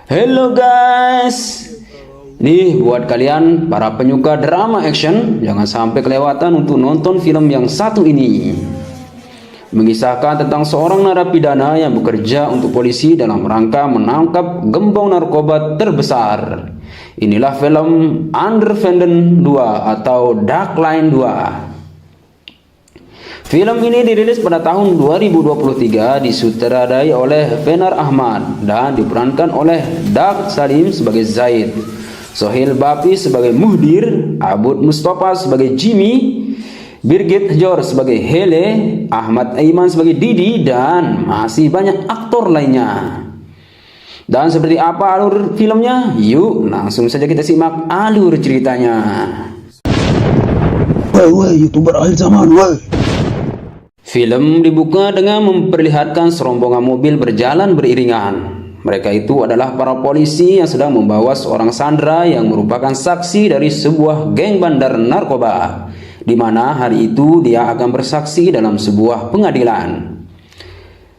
Halo guys, nih buat kalian para penyuka drama action, jangan sampai kelewatan untuk nonton film yang satu ini. Mengisahkan tentang seorang narapidana yang bekerja untuk polisi dalam rangka menangkap gembong narkoba terbesar. Inilah film Under Fanden 2 atau Dark Line 2. Film ini dirilis pada tahun 2023, disutradarai oleh Fenar Ahmad dan diperankan oleh Dag Salim sebagai Zaid, Sohail Bapi sebagai Muhdir, Abud Mustafa sebagai Jimmy, Birgit Jor sebagai Hele, Ahmad Aiman sebagai Didi, dan masih banyak aktor lainnya. Dan seperti apa alur filmnya? Yuk langsung saja kita simak alur ceritanya. Woi, YouTuber akhir zaman, woi. Film dibuka dengan memperlihatkan serombongan mobil berjalan beriringan. Mereka itu adalah para polisi yang sedang membawa seorang sandera yang merupakan saksi dari sebuah geng bandar narkoba, di mana hari itu dia akan bersaksi dalam sebuah pengadilan.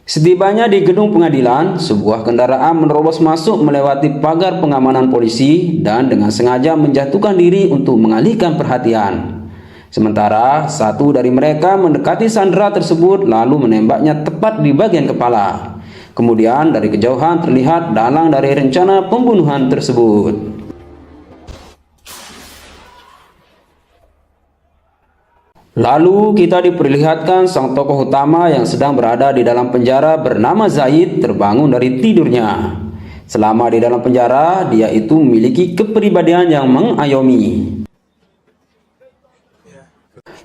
Setibanya di gedung pengadilan, sebuah kendaraan menerobos masuk melewati pagar pengamanan polisi dan dengan sengaja menjatuhkan diri untuk mengalihkan perhatian. Sementara satu dari mereka mendekati sandera tersebut lalu menembaknya tepat di bagian kepala. Kemudian dari kejauhan terlihat dalang dari rencana pembunuhan tersebut. Lalu kita diperlihatkan sang tokoh utama yang sedang berada di dalam penjara bernama Zaid terbangun dari tidurnya. Selama di dalam penjara, dia itu memiliki kepribadian yang mengayomi.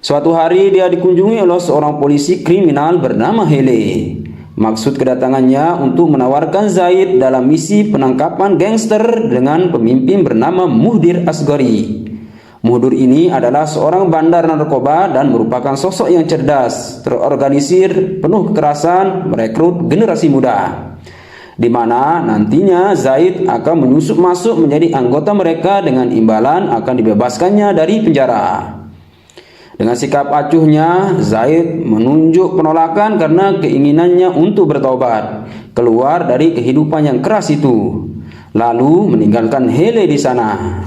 Suatu hari dia dikunjungi oleh seorang polisi kriminal bernama Hele. Maksud kedatangannya untuk menawarkan Zaid dalam misi penangkapan gangster dengan pemimpin bernama Muhdir Asgari. Muhdir ini adalah seorang bandar narkoba dan merupakan sosok yang cerdas, terorganisir, penuh kekerasan, merekrut generasi muda, di mana nantinya Zaid akan menyusup masuk menjadi anggota mereka dengan imbalan akan dibebaskannya dari penjara. Dengan sikap acuhnya, Zaid menunjuk penolakan karena keinginannya untuk bertobat, keluar dari kehidupan yang keras itu, lalu meninggalkan Hele di sana.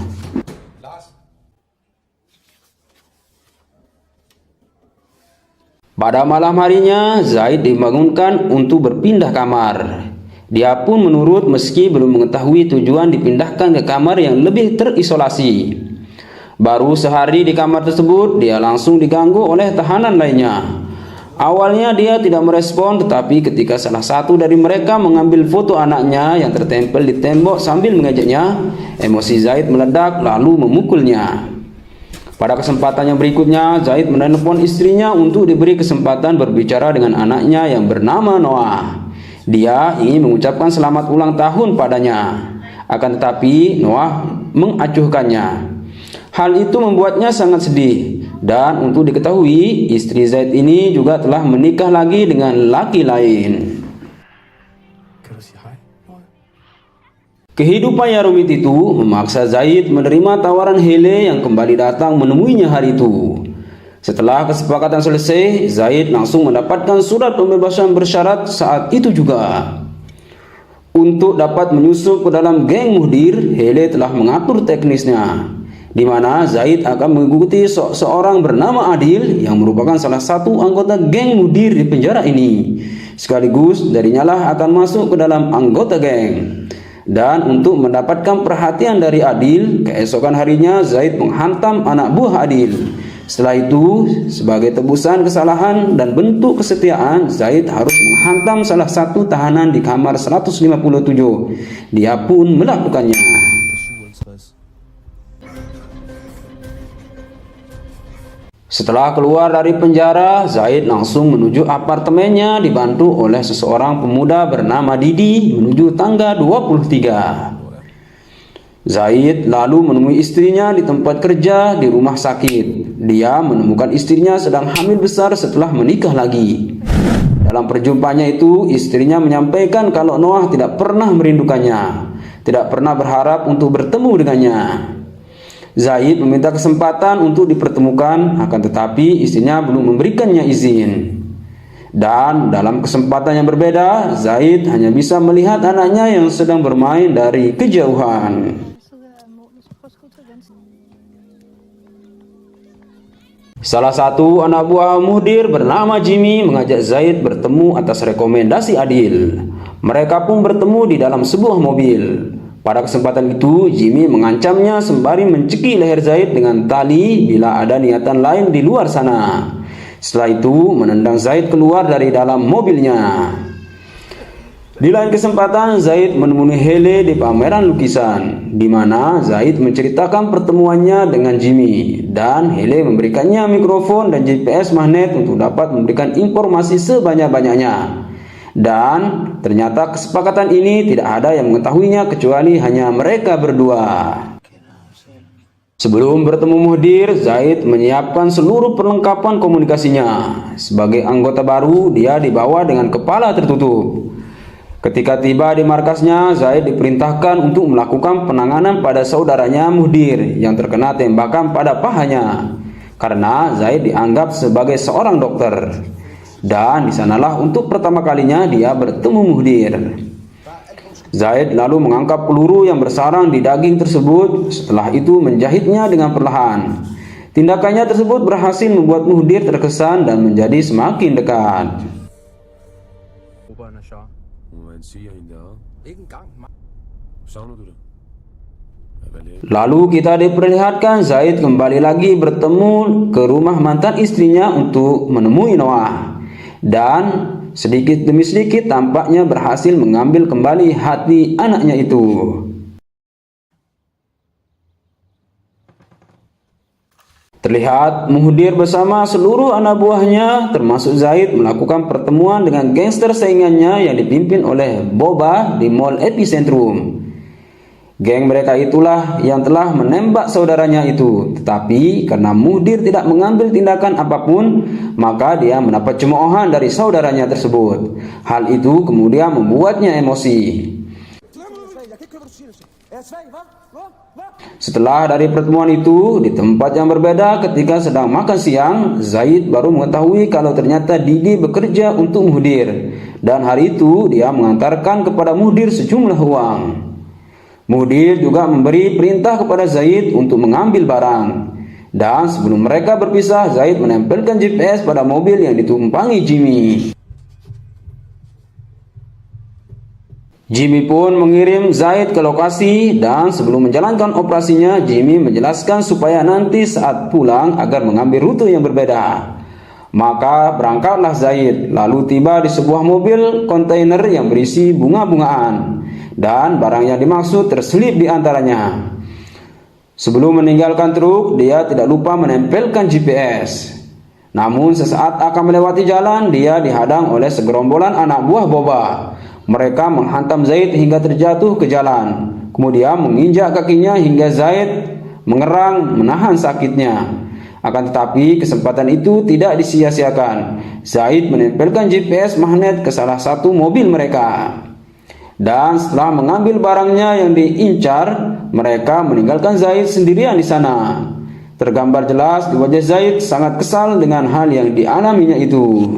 Pada malam harinya, Zaid dibangunkan untuk berpindah kamar. Dia pun menurut meski belum mengetahui tujuan dipindahkan ke kamar yang lebih terisolasi. Baru sehari di kamar tersebut, dia langsung diganggu oleh tahanan lainnya. Awalnya dia tidak merespon, tetapi ketika salah satu dari mereka mengambil foto anaknya yang tertempel di tembok sambil mengejaknya, emosi Zaid meledak lalu memukulnya. Pada kesempatan yang berikutnya, Zaid menelpon istrinya untuk diberi kesempatan berbicara dengan anaknya yang bernama Noah. Dia ingin mengucapkan selamat ulang tahun padanya. Akan tetapi Noah mengacuhkannya. Hal itu membuatnya sangat sedih. Dan untuk diketahui, istri Zaid ini juga telah menikah lagi dengan laki lain. Kehidupan yang rumit itu memaksa Zaid menerima tawaran Hele yang kembali datang menemuinya hari itu. Setelah kesepakatan selesai, Zaid langsung mendapatkan surat pembebasan bersyarat saat itu juga. Untuk dapat menyusup ke dalam geng Muhdir, Hele telah mengatur teknisnya, di mana Zaid akan mengikuti seorang bernama Adil yang merupakan salah satu anggota geng Muhdir di penjara ini. Sekaligus darinya lah akan masuk ke dalam anggota geng. Dan untuk mendapatkan perhatian dari Adil, keesokan harinya Zaid menghantam anak buah Adil. Setelah itu, sebagai tebusan kesalahan dan bentuk kesetiaan, Zaid harus menghantam salah satu tahanan di kamar 157. Dia pun melakukannya. Setelah keluar dari penjara, Zaid langsung menuju apartemennya dibantu oleh seseorang pemuda bernama Didi menuju tangga 23. Zaid lalu menemui istrinya di tempat kerja di rumah sakit. Dia menemukan istrinya sedang hamil besar setelah menikah lagi. Dalam perjumpaannya itu, istrinya menyampaikan kalau Noah tidak pernah merindukannya, tidak pernah berharap untuk bertemu dengannya. Zaid meminta kesempatan untuk dipertemukan, akan tetapi istrinya belum memberikannya izin. Dan dalam kesempatan yang berbeda, Zaid hanya bisa melihat anaknya yang sedang bermain dari kejauhan. Salah satu anak buah Muhdir bernama Jimmy mengajak Zaid bertemu atas rekomendasi Adil. Mereka pun bertemu di dalam sebuah mobil. Pada kesempatan itu, Jimmy mengancamnya sembari mencekik leher Zaid dengan tali bila ada niatan lain di luar sana. Setelah itu, menendang Zaid keluar dari dalam mobilnya. Di lain kesempatan, Zaid menemui Hele di pameran lukisan, di mana Zaid menceritakan pertemuannya dengan Jimmy, dan Hele memberikannya mikrofon dan GPS magnet untuk dapat memberikan informasi sebanyak-banyaknya. Dan ternyata kesepakatan ini tidak ada yang mengetahuinya kecuali hanya mereka berdua. Sebelum bertemu Muhdir, Zaid menyiapkan seluruh perlengkapan komunikasinya. Sebagai anggota baru, dia dibawa dengan kepala tertutup. Ketika tiba di markasnya, Zaid diperintahkan untuk melakukan penanganan pada saudaranya Muhdir yang terkena tembakan pada pahanya, karena Zaid dianggap sebagai seorang dokter. Dan di sanalah untuk pertama kalinya dia bertemu Muhdir. Zaid lalu mengangkat peluru yang bersarang di daging tersebut, setelah itu menjahitnya dengan perlahan. Tindakannya tersebut berhasil membuat Muhdir terkesan dan menjadi semakin dekat. Lalu kita diperlihatkan Zaid kembali lagi bertemu ke rumah mantan istrinya untuk menemui Noah. Dan sedikit demi sedikit tampaknya berhasil mengambil kembali hati anaknya itu. Terlihat Muhdir bersama seluruh anak buahnya termasuk Zaid melakukan pertemuan dengan gangster saingannya yang dipimpin oleh Boba di Mall Epicentrum. Geng mereka itulah yang telah menembak saudaranya itu, tetapi karena Muhdir tidak mengambil tindakan apapun, maka dia mendapat cemoohan dari saudaranya tersebut. Hal itu kemudian membuatnya emosi. Setelah dari pertemuan itu, di tempat yang berbeda ketika sedang makan siang, Zaid baru mengetahui kalau ternyata Didi bekerja untuk Muhdir, dan hari itu dia mengantarkan kepada Muhdir sejumlah uang. Muhdir juga memberi perintah kepada Zaid untuk mengambil barang. Dan sebelum mereka berpisah, Zaid menempelkan GPS pada mobil yang ditumpangi Jimmy. Jimmy pun mengirim Zaid ke lokasi, dan sebelum menjalankan operasinya, Jimmy menjelaskan supaya nanti saat pulang agar mengambil rute yang berbeda. Maka berangkatlah Zaid, lalu tiba di sebuah mobil kontainer yang berisi bunga-bungaan, dan barang yang dimaksud terselip di antaranya. Sebelum meninggalkan truk, dia tidak lupa menempelkan GPS. Namun sesaat akan melewati jalan, dia dihadang oleh segerombolan anak buah Boba. Mereka menghantam Zaid hingga terjatuh ke jalan, kemudian menginjak kakinya hingga Zaid mengerang menahan sakitnya. Akan tetapi kesempatan itu tidak disia-siakan. Zaid menempelkan GPS magnet ke salah satu mobil mereka. Dan setelah mengambil barangnya yang diincar, mereka meninggalkan Zaid sendirian di sana. Tergambar jelas di wajah Zaid sangat kesal dengan hal yang dialaminya itu.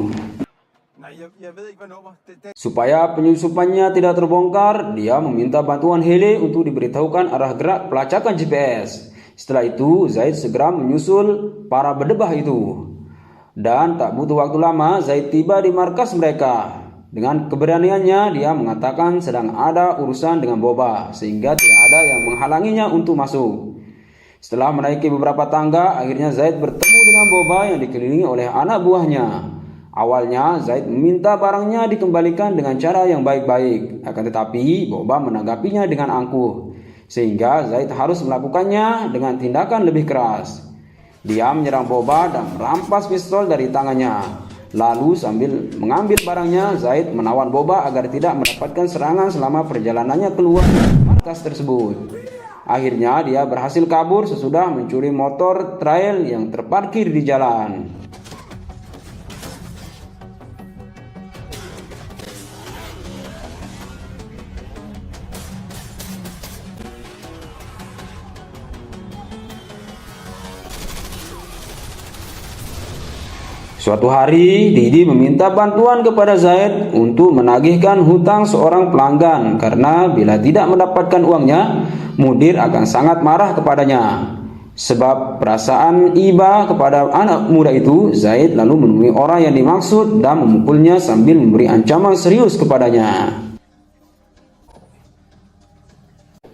Supaya penyusupannya tidak terbongkar, dia meminta bantuan Hele untuk diberitahukan arah gerak pelacakan GPS. Setelah itu, Zaid segera menyusul para berdebah itu. Dan tak butuh waktu lama, Zaid tiba di markas mereka. Dengan keberaniannya, dia mengatakan sedang ada urusan dengan Boba, sehingga tidak ada yang menghalanginya untuk masuk. Setelah menaiki beberapa tangga, akhirnya Zaid bertemu dengan Boba yang dikelilingi oleh anak buahnya. Awalnya, Zaid meminta barangnya dikembalikan dengan cara yang baik-baik. Akan tetapi, Boba menanggapinya dengan angkuh, sehingga Zaid harus melakukannya dengan tindakan lebih keras. Dia menyerang Boba dan merampas pistol dari tangannya. Lalu sambil mengambil barangnya, Zaid menawan Boba agar tidak mendapatkan serangan selama perjalanannya keluar dari markas tersebut. Akhirnya dia berhasil kabur sesudah mencuri motor trail yang terparkir di jalan. Suatu hari, Didi meminta bantuan kepada Zaid untuk menagihkan hutang seorang pelanggan karena bila tidak mendapatkan uangnya, mudir akan sangat marah kepadanya. Sebab perasaan iba kepada anak muda itu, Zaid lalu menemui orang yang dimaksud dan memukulnya sambil memberi ancaman serius kepadanya.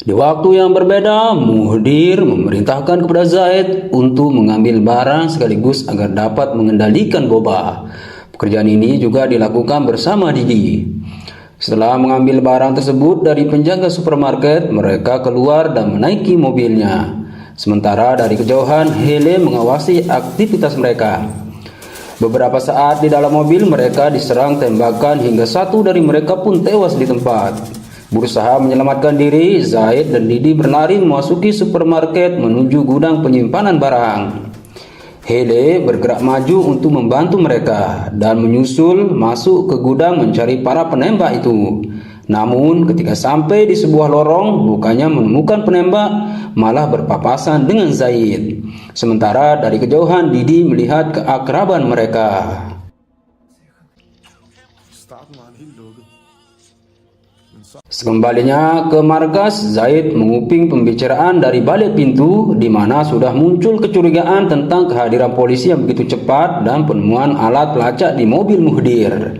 Di waktu yang berbeda, Muhdir memerintahkan kepada Zaid untuk mengambil barang sekaligus agar dapat mengendalikan Boba. Pekerjaan ini juga dilakukan bersama Didi. Setelah mengambil barang tersebut dari penjaga supermarket, mereka keluar dan menaiki mobilnya. Sementara dari kejauhan, Hele mengawasi aktivitas mereka. Beberapa saat di dalam mobil, mereka diserang tembakan hingga satu dari mereka pun tewas di tempat. Berusaha menyelamatkan diri, Zaid dan Didi berlari memasuki supermarket menuju gudang penyimpanan barang. Hele bergerak maju untuk membantu mereka dan menyusul masuk ke gudang mencari para penembak itu. Namun ketika sampai di sebuah lorong, bukannya menemukan penembak, malah berpapasan dengan Zaid. Sementara dari kejauhan Didi melihat keakraban mereka. Sekembalinya ke markas, Zaid menguping pembicaraan dari balik pintu di mana sudah muncul kecurigaan tentang kehadiran polisi yang begitu cepat dan penemuan alat pelacak di mobil Muhdir.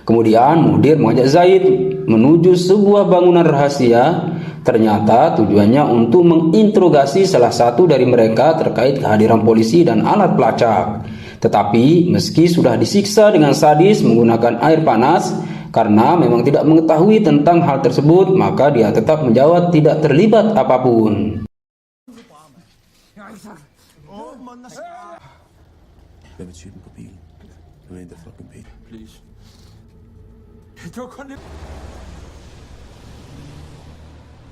Kemudian Muhdir mengajak Zaid menuju sebuah bangunan rahasia. Ternyata tujuannya untuk menginterogasi salah satu dari mereka terkait kehadiran polisi dan alat pelacak. Tetapi meski sudah disiksa dengan sadis menggunakan air panas, karena memang tidak mengetahui tentang hal tersebut, maka dia tetap menjawab tidak terlibat apapun.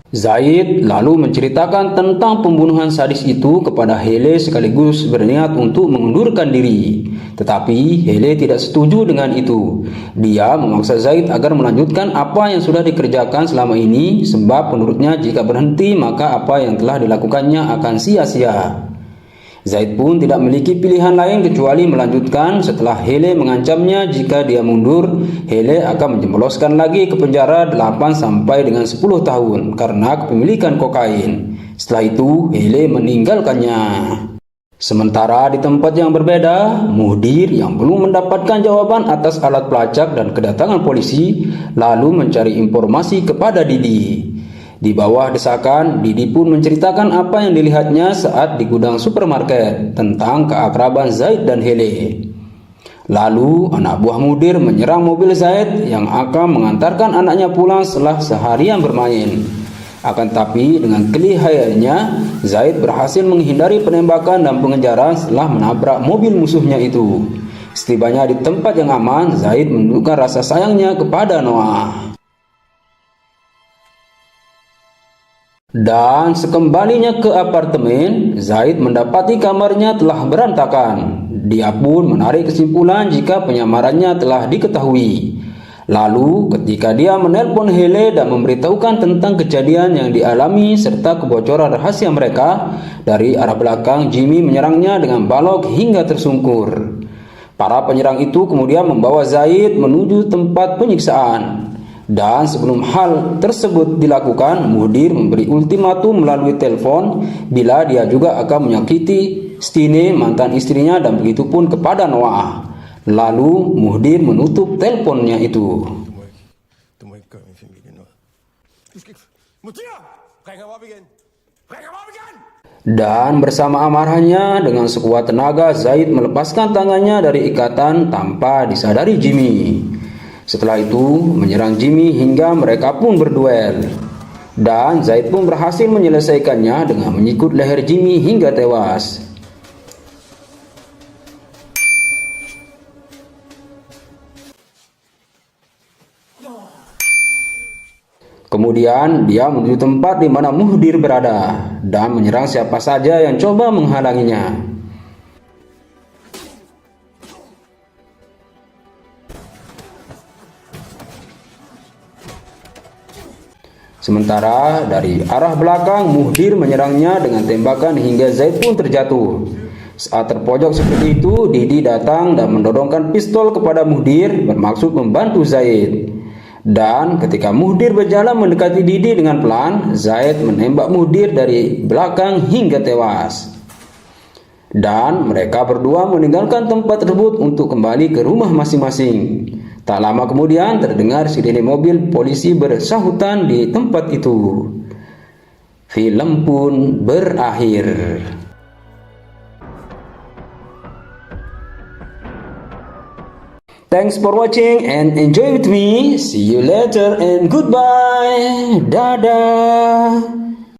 Zaid lalu menceritakan tentang pembunuhan sadis itu kepada Hele sekaligus berniat untuk mengundurkan diri. Tetapi Hele tidak setuju dengan itu. Dia memaksa Zaid agar melanjutkan apa yang sudah dikerjakan selama ini, sebab menurutnya jika berhenti maka apa yang telah dilakukannya akan sia-sia. Zaid pun tidak memiliki pilihan lain kecuali melanjutkan. Setelah Hele mengancamnya jika dia mundur, Hele akan menjebloskan lagi ke penjara 8 sampai dengan 10 tahun karena kepemilikan kokain. Setelah itu Hele meninggalkannya. Sementara di tempat yang berbeda, Muhdir yang belum mendapatkan jawaban atas alat pelacak dan kedatangan polisi lalu mencari informasi kepada Didi. Di bawah desakan, Didi pun menceritakan apa yang dilihatnya saat di gudang supermarket tentang keakraban Zaid dan Hele. Lalu anak buah Muhdir menyerang mobil Zaid yang akan mengantarkan anaknya pulang setelah seharian bermain. Akan tapi dengan kelihayannya, Zaid berhasil menghindari penembakan dan pengejaran setelah menabrak mobil musuhnya itu. Setibanya di tempat yang aman, Zaid menunjukkan rasa sayangnya kepada Noah. Dan sekembalinya ke apartemen, Zaid mendapati kamarnya telah berantakan. Dia pun menarik kesimpulan jika penyamarannya telah diketahui. Lalu ketika dia menelpon Hele dan memberitahukan tentang kejadian yang dialami serta kebocoran rahasia mereka, dari arah belakang Jimmy menyerangnya dengan balok hingga tersungkur. Para penyerang itu kemudian membawa Zaid menuju tempat penyiksaan. Dan sebelum hal tersebut dilakukan, Muhdir memberi ultimatum melalui telepon bila dia juga akan menyakiti Stine, mantan istrinya, dan begitu pun kepada Noah. Lalu Muhdir menutup teleponnya itu. Dan bersama amarahnya dengan sekuat tenaga, Zaid melepaskan tangannya dari ikatan tanpa disadari Jimmy. Setelah itu menyerang Jimmy hingga mereka pun berduel. Dan Zaid pun berhasil menyelesaikannya dengan menyikut leher Jimmy hingga tewas. Kemudian dia menuju tempat di mana Muhdir berada dan menyerang siapa saja yang coba menghalanginya. Sementara dari arah belakang, Muhdir menyerangnya dengan tembakan hingga Zaid pun terjatuh. Saat terpojok seperti itu, Didi datang dan mendorongkan pistol kepada Muhdir bermaksud membantu Zaid. Dan ketika Muhdir berjalan mendekati Didi dengan pelan, Zaid menembak Muhdir dari belakang hingga tewas. Dan mereka berdua meninggalkan tempat tersebut untuk kembali ke rumah masing-masing. Tak lama kemudian terdengar sirene mobil polisi bersahutan di tempat itu. Film pun berakhir. Thanks for watching and enjoy with me. See you later and goodbye. Dadah.